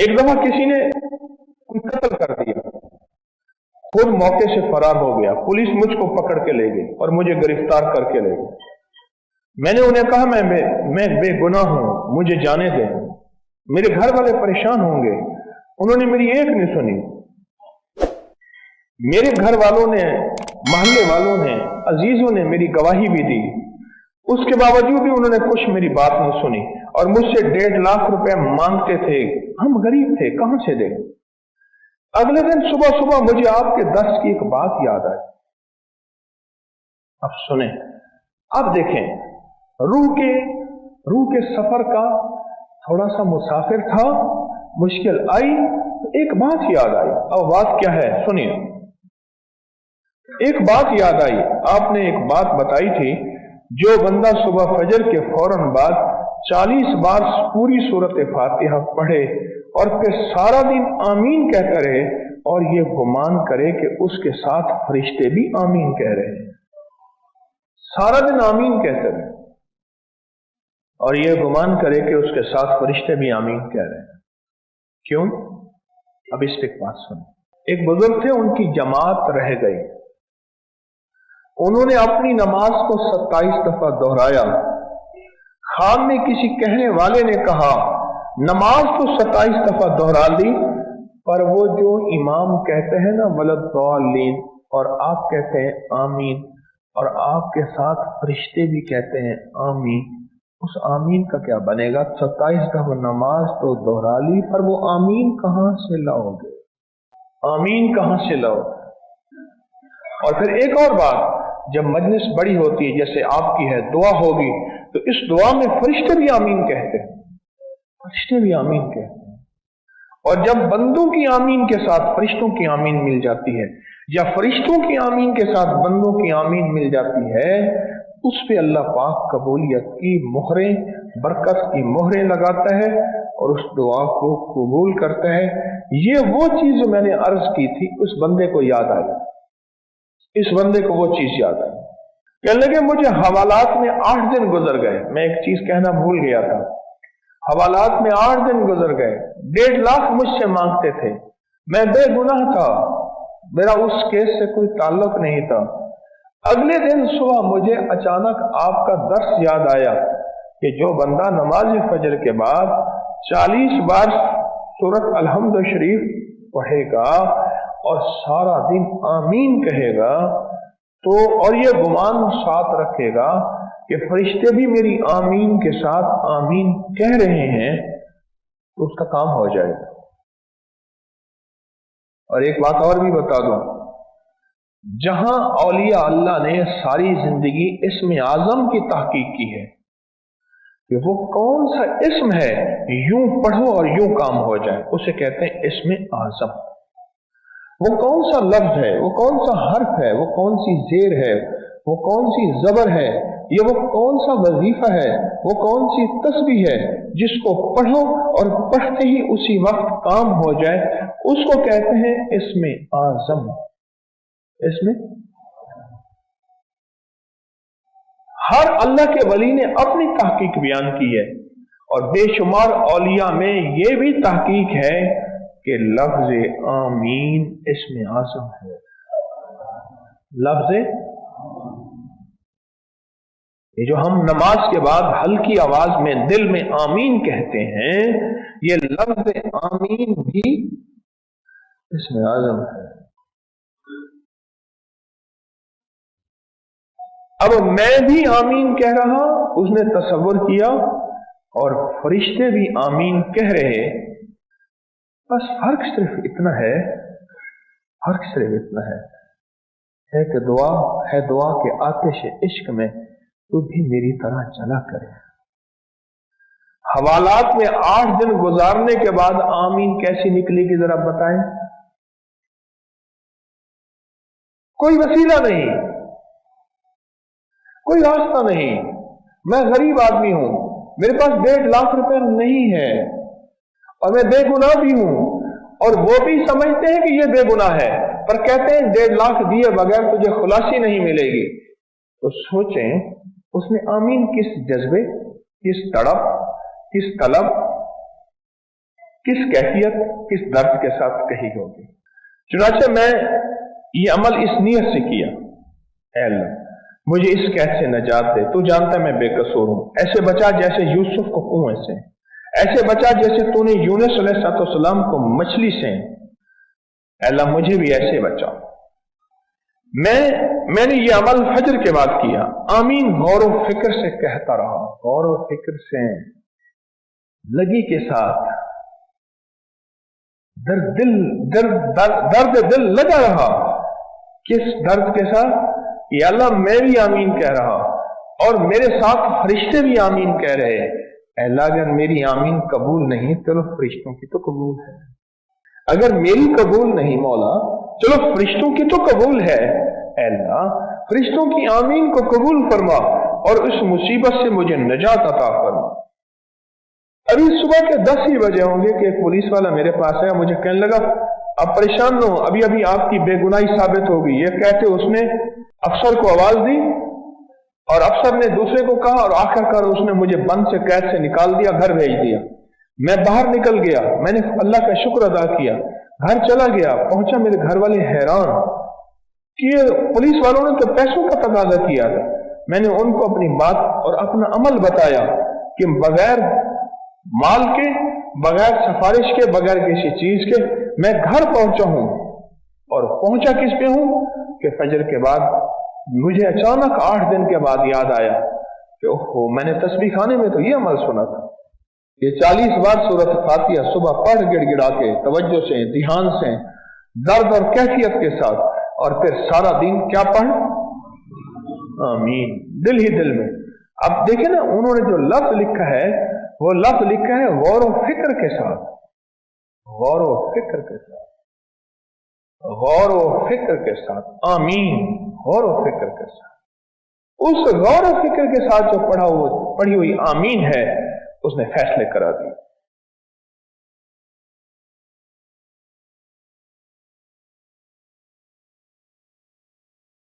एक दफा किसी ने कोई कत्ल कर दिया, खुद मौके से फरार हो गया, पुलिस मुझको पकड़ के ले गई और मुझे गिरफ्तार करके ले गई। मैंने उन्हें कहा मैं बेगुनाह हूं, मुझे जाने दें, मेरे घर वाले परेशान होंगे। उन्होंने मेरी एक नहीं सुनी। मेरे घर वालों ने, मोहल्ले वालों ने, अजीजों ने मेरी गवाही भी दी, उसके बावजूद भी उन्होंने कुछ मेरी बात नहीं सुनी और मुझसे 1.5 लाख रुपए मांगते थे। हम गरीब थे, कहां से दें। अगले दिन सुबह सुबह मुझे आपके दर्स की एक बात याद आई। अब सुने, अब देखें, रूह के सफर का थोड़ा सा मुसाफिर था, मुश्किल आई, एक बात याद आई। अब बात क्या है सुनिए। एक बात याद आई, आपने एक बात बताई थी, जो बंदा सुबह फजर के फौरन बाद 40 बार पूरी सूरत फातिहा पढ़े और फिर सारा दिन आमीन कहता रहे और ये गुमान करे कि उसके साथ फरिश्ते भी आमीन कह रहे हैं, सारा दिन आमीन कहते रहे और ये गुमान करे कि उसके साथ फरिश्ते भी आमीन कह रहे हैं। क्यों? अब इस पे बात सुनो। एक बुजुर्ग थे, उनकी जमात रह गई। उन्होंने अपनी नमाज को 27 दफा दोहराया। खान में किसी कहने वाले ने कहा, नमाज तो 27 दफा दोहरा ली, पर वो जो इमाम कहते हैं ना वलद्दालीन, और आप कहते हैं आमीन, और आपके साथ फरिश्ते भी कहते हैं आमीन, उस आमीन का क्या बनेगा? 27 दफा नमाज तो दोहरा ली, पर वो आमीन कहां से लाओगे? आमीन कहां से लाओगे? और फिर एक और बात, जब मजलिस बड़ी होती है जैसे आपकी है, दुआ होगी, तो इस दुआ में फरिश्ते भी आमीन कहते हैं, फरिश्ते भी आमीन कहते हैं। और जब बंदों की आमीन के साथ फरिश्तों की आमीन मिल जाती है, या फरिश्तों की आमीन के साथ बंदों की आमीन मिल जाती है, उस पे अल्लाह पाक कबूलियत की मोहरें, बरकत की मोहरें लगाता है और उस दुआ को कबूल करता है। ये वो चीज जो मैंने अर्ज की थी, उस बंदे को याद आई, इस बंदे को वो चीज याद आई। कहने लगे मुझे हवालात में 8 दिन गुजर गए, मैं एक चीज कहना भूल गया था, हवालात में 8 दिन गुजर गए, 1.5 लाख मुझसे मांगते थे, मैं बेगुनाह था, मेरा उस केस से कोई ताल्लुक नहीं था। अगले दिन सुबह मुझे अचानक आपका दर्स याद आया कि जो बंदा नमाज फजर के बाद 40 बार सूरत अलहम्द शरीफ पढ़ेगा और सारा दिन आमीन कहेगा, तो और ये गुमान साथ रखेगा कि फरिश्ते भी मेरी आमीन के साथ आमीन कह रहे हैं, तो उसका काम हो जाएगा। और एक बात और भी बता दूं, जहां औलिया अल्लाह ने सारी जिंदगी इस्म आजम की तहकीक की है कि वो कौन सा इस्म है यूं पढ़ो और यूं काम हो जाए, उसे कहते हैं इस्म आजम। वो कौन सा लफ्ज है, वो कौन सा हर्फ है, वो कौन सी जेर है, वो कौन सी जबर है, ये वो कौन सा वजीफा है, वो कौन सी तस्बीह है, जिसको पढ़ो और पढ़ते ही उसी वक्त काम हो जाए, उसको कहते हैं इस्म आजम। इसमें हर अल्लाह के वली ने अपनी तहकीक बयान की है और बेशुमार औलिया में यह भी तहकीक है कि लफ्ज आमीन इस्म आज़म है। लफ्ज ये जो हम नमाज के बाद हल्की आवाज में दिल में आमीन कहते हैं, ये लफ्ज आमीन भी इस्म आज़म है। अब मैं भी आमीन कह रहा, उसने तसव्वुर किया, और फरिश्ते भी आमीन कह रहे, बस फर्क सिर्फ इतना है, फर्क सिर्फ इतना है कि दुआ है, दुआ के आतिश इश्क में तू भी मेरी तरह चला करे। हवालात में 8 दिन गुजारने के बाद आमीन कैसी निकलेगी जरा बताएं? कोई वसीला नहीं, कोई रास्ता नहीं। मैं गरीब आदमी हूं, मेरे पास 1.5 लाख रुपए नहीं है और मैं बेगुनाह भी हूं, और वो भी समझते हैं कि ये बेगुनाह है, पर कहते हैं 1.5 लाख दिए बगैर तुझे खुलासी नहीं मिलेगी। तो सोचें उसने आमीन किस जज्बे, किस तड़प, किस तलब, किस कैफियत, किस दर्द के साथ कही होगी। चुनांचे मैं ये अमल इस नीयत से किया, ऐ अल्लाह मुझे इस कैद से नजात दे, तू जानता मैं बेकसूर हूं, ऐसे बचा जैसे यूसुफ को कुएं से, ऐसे बचा जैसे तूने यूनुस अलैहिस्सलाम को मछली से, अल्लाह मुझे भी ऐसे बचा। मैंने ये अमल फजर के बाद किया। आमीन गौर व फिक्र से कहता रहा, गौर व फिक्र से, लगी के साथ, दर्द दिल लगा रहा। किस दर्द के साथ? या अल्लाह मैं भी आमीन कह रहा और मेरे साथ फरिश्ते भी आमीन कह रहे। अल्लाह अगर मेरी आमीन कबूल नहीं, चलो फरिश्तों की तो कबूल है। अगर मेरी कबूल नहीं मौला, चलो फरिश्तों की तो कबूल है। अल्लाह फरिश्तों की आमीन को कबूल फरमा और उस मुसीबत से मुझे नजात अता फरमा। अभी सुबह के 10 ही बजे होंगे कि एक पुलिस वाला मेरे पास आया, मुझे कहने लगा आप परेशान न हो, अभी अभी आपकी बेगुनाही साबित होगी। ये कहते उसने अफसर को आवाज दी और अफसर ने दूसरे को कहा और आखिरकार उसने मुझे बंद से कैद से निकाल दिया, घर भेज दिया। मैं बाहर निकल गया, मैंने अल्लाह का शुक्र अदा किया, घर चला गया, पहुंचा, मेरे घर वाले हैरान कि पुलिस वालों ने तो पैसों का तकाजा किया था। मैंने उनको अपनी बात और अपना अमल बताया कि बगैर माल के, बगैर सिफारिश के, बगैर किसी चीज के मैं घर पहुंचा हूं। और पहुंचा किस पे हूं कि फजर के बाद मुझे अचानक 8 दिन के बाद याद आया कि ओहो मैंने तस्बीह खाने में तो ये अमल सुना था। ये 40 बार सूरत फातिहा सुबह पढ़ गिड़गिड़ा के, तवज्जो से, ध्यान से, दर्द और कैफियत के साथ, और फिर सारा दिन क्या पढ़, आमीन, दिल ही दिल में। अब देखें ना, उन्होंने जो लफ्ज लिखा है वो लफ्ज लिखा है गौर व फिक्र के साथ, गौर व फिक्र के साथ, गौर व फिक्र के साथ, आमीन, गौर व फिक्र के साथ। उस गौर व फिक्र के साथ जो पढ़ी हुई आमीन है उसने फैसले करा दिए।